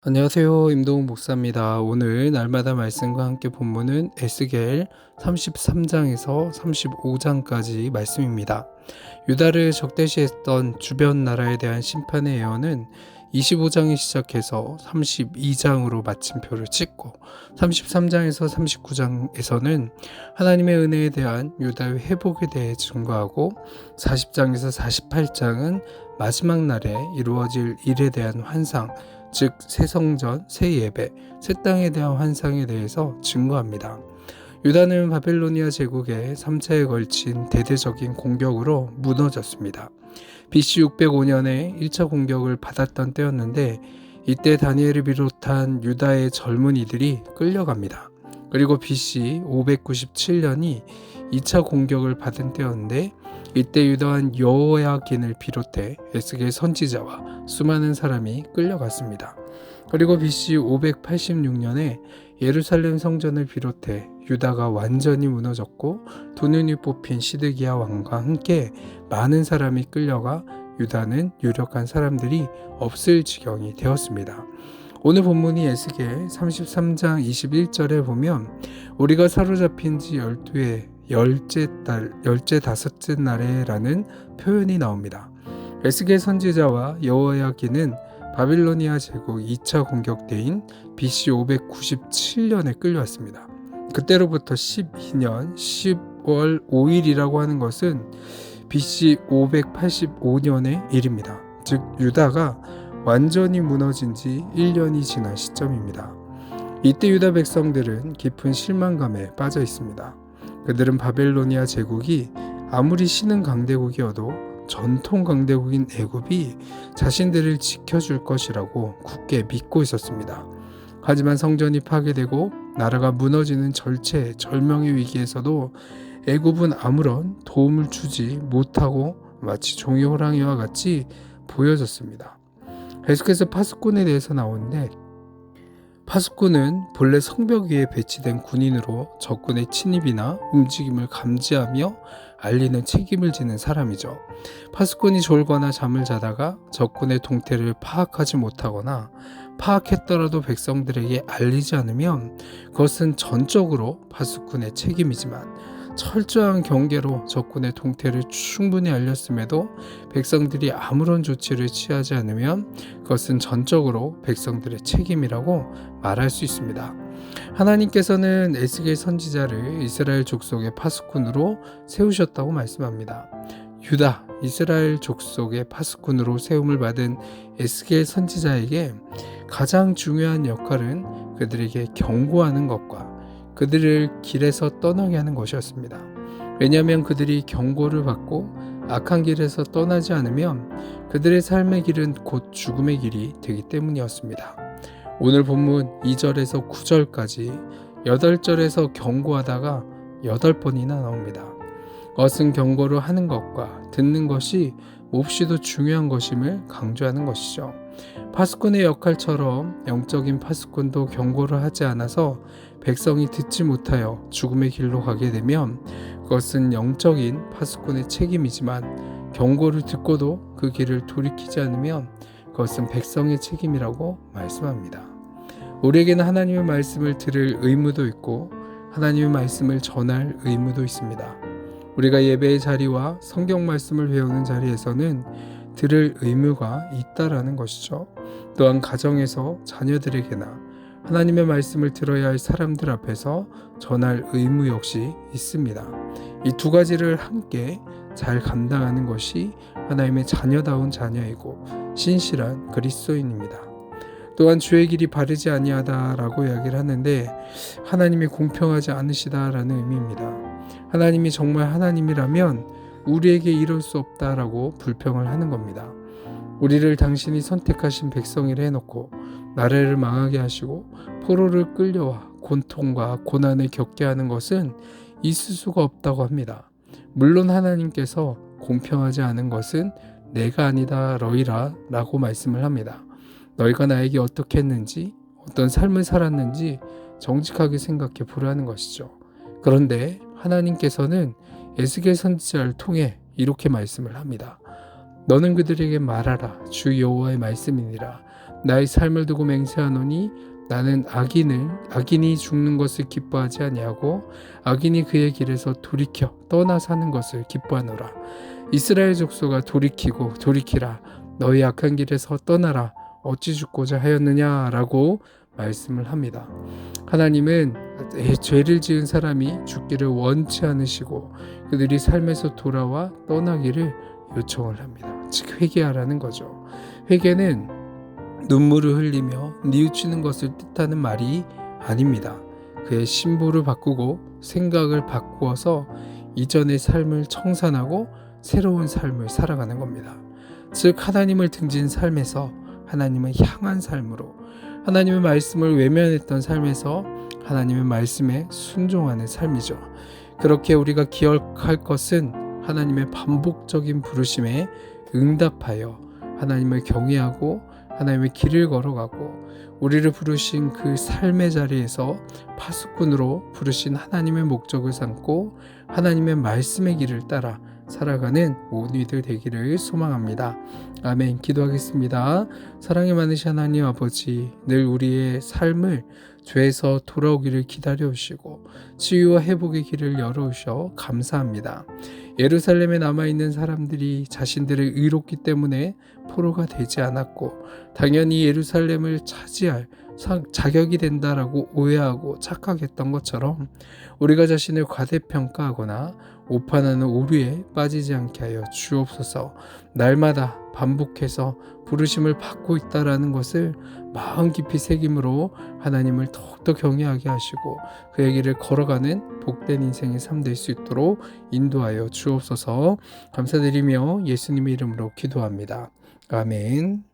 안녕하세요. 임동훈 목사입니다. 오늘 날마다 말씀과 함께 본문은 에스겔 33장에서 35장까지 말씀입니다. 유다를 적대시했던 주변 나라에 대한 심판의 예언은 25장에 시작해서 32장으로 마침표를 찍고 33장에서 39장에서는 하나님의 은혜에 대한 유다의 회복에 대해 증거하고 40장에서 48장은 마지막 날에 이루어질 일에 대한 환상, 즉 새 성전, 새 예배, 새 땅에 대한 환상에 대해서 증거합니다. 유다는 바벨로니아 제국의 3차에 걸친 대대적인 공격으로 무너졌습니다. BC 605년에 1차 공격을 받았던 때였는데 이때 다니엘을 비롯한 유다의 젊은이들이 끌려갑니다. 그리고 BC 597년이 2차 공격을 받은 때였는데 이때 유다한 여호야긴을 비롯해 에스겔 선지자와 수많은 사람이 끌려갔습니다. 그리고 BC 586년에 예루살렘 성전을 비롯해 유다가 완전히 무너졌고 두 눈이 뽑힌 시드기야 왕과 함께 많은 사람이 끌려가 유다는 유력한 사람들이 없을 지경이 되었습니다. 오늘 본문이 에스겔 33장 21절에 보면 우리가 사로잡힌 지 12회 열째 다섯째 날에라는 표현이 나옵니다. 에스겔 선지자와 여호야긴은 바빌로니아 제국 2차 공격 때인 BC 597년에 끌려왔습니다. 그때로부터 12년 10월 5일이라고 하는 것은 BC 585년의 일입니다. 즉 유다가 완전히 무너진 지 1년이 지난 시점입니다. 이때 유다 백성들은 깊은 실망감에 빠져 있습니다. 그들은 바벨로니아 제국이 아무리 신흥 강대국이어도 전통 강대국인 애굽이 자신들을 지켜줄 것이라고 굳게 믿고 있었습니다. 하지만 성전이 파괴되고 나라가 무너지는 절체절명의 위기에서도 애굽은 아무런 도움을 주지 못하고 마치 종이 호랑이와 같이 보여졌습니다. 계속해서 파수꾼에 대해서 나오는데 파수꾼은 본래 성벽 위에 배치된 군인으로 적군의 침입이나 움직임을 감지하며 알리는 책임을 지는 사람이죠. 파수꾼이 졸거나 잠을 자다가 적군의 동태를 파악하지 못하거나 파악했더라도 백성들에게 알리지 않으면 그것은 전적으로 파수꾼의 책임이지만 철저한 경계로 적군의 동태를 충분히 알렸음에도 백성들이 아무런 조치를 취하지 않으면 그것은 전적으로 백성들의 책임이라고 말할 수 있습니다. 하나님께서는 에스겔 선지자를 이스라엘 족속의 파수꾼으로 세우셨다고 말씀합니다. 유다, 이스라엘 족속의 파수꾼으로 세움을 받은 에스겔 선지자에게 가장 중요한 역할은 그들에게 경고하는 것과 그들을 길에서 떠나게 하는 것이었습니다. 왜냐하면 그들이 경고를 받고 악한 길에서 떠나지 않으면 그들의 삶의 길은 곧 죽음의 길이 되기 때문이었습니다. 오늘 본문 2절에서 9절까지 8절에서 경고하다가 8번이나 나옵니다. 그것은 경고를 하는 것과 듣는 것이 몹시도 중요한 것임을 강조하는 것이죠. 파수꾼의 역할처럼 영적인 파수꾼도 경고를 하지 않아서 백성이 듣지 못하여 죽음의 길로 가게 되면 그것은 영적인 파수꾼의 책임이지만 경고를 듣고도 그 길을 돌이키지 않으면 그것은 백성의 책임이라고 말씀합니다. 우리에게는 하나님의 말씀을 들을 의무도 있고 하나님의 말씀을 전할 의무도 있습니다. 우리가 예배의 자리와 성경 말씀을 배우는 자리에서는 들을 의무가 있다라는 것이죠. 또한 가정에서 자녀들에게나 하나님의 말씀을 들어야 할 사람들 앞에서 전할 의무 역시 있습니다. 이 두 가지를 함께 잘 감당하는 것이 하나님의 자녀다운 자녀이고 신실한 그리스도인입니다. 또한 주의 길이 바르지 아니하다라고 이야기를 하는데 하나님이 공평하지 않으시다라는 의미입니다. 하나님이 정말 하나님이라면 우리에게 이럴 수 없다라고 불평을 하는 겁니다. 우리를 당신이 선택하신 백성이라 해놓고 나라를 망하게 하시고 포로를 끌려와 고통과 고난을 겪게 하는 것은 있을 수가 없다고 합니다. 물론 하나님께서 공평하지 않은 것은 내가 아니다 너희라 라고 말씀을 합니다. 너희가 나에게 어떻게 했는지 어떤 삶을 살았는지 정직하게 생각해 보라는 것이죠. 그런데 하나님께서는 에스겔 선지자를 통해 이렇게 말씀을 합니다. 너는 그들에게 말하라. 주 여호와의 말씀이니라. 나의 삶을 두고 맹세하노니 나는 악인이 죽는 것을 기뻐하지 아니하고 악인이 그의 길에서 돌이켜 떠나 사는 것을 기뻐하노라. 이스라엘 족속아 돌이키라 너희 악한 길에서 떠나라 어찌 죽고자 하였느냐라고 말씀을 합니다. 하나님은 죄를 지은 사람이 죽기를 원치 않으시고 그들이 삶에서 돌아와 떠나기를 요청을 합니다. 즉 회개하라는 거죠. 회개는 눈물을 흘리며 뉘우치는 것을 뜻하는 말이 아닙니다. 그의 심부를 바꾸고 생각을 바꾸어서 이전의 삶을 청산하고 새로운 삶을 살아가는 겁니다. 즉 하나님을 등진 삶에서 하나님을 향한 삶으로, 하나님의 말씀을 외면했던 삶에서 하나님의 말씀에 순종하는 삶이죠. 그렇게 우리가 기억할 것은 하나님의 반복적인 부르심에 응답하여 하나님을 경외하고 하나님의 길을 걸어가고 우리를 부르신 그 삶의 자리에서 파수꾼으로 부르신 하나님의 목적을 삼고 하나님의 말씀의 길을 따라 살아가는 모든 이들 되기를 소망합니다. 아멘. 기도하겠습니다. 사랑이 많으신 하나님 아버지, 늘 우리의 삶을 죄에서 돌아오기를 기다려오시고 치유와 회복의 길을 열어오셔 감사합니다. 예루살렘에 남아있는 사람들이 자신들을 의롭기 때문에 포로가 되지 않았고 당연히 예루살렘을 차지할 자격이 된다라고 오해하고 착각했던 것처럼 우리가 자신을 과대평가하거나 오판하는 오류에 빠지지 않게 하여 주옵소서. 날마다 반복해서 부르심을 받고 있다라는 것을 마음 깊이 새김으로 하나님을 더욱더 경외하게 하시고 그의 길을 걸어가는 복된 인생의 삶 될 수 있도록 인도하여 주옵소서. 감사드리며 예수님의 이름으로 기도합니다. 아멘.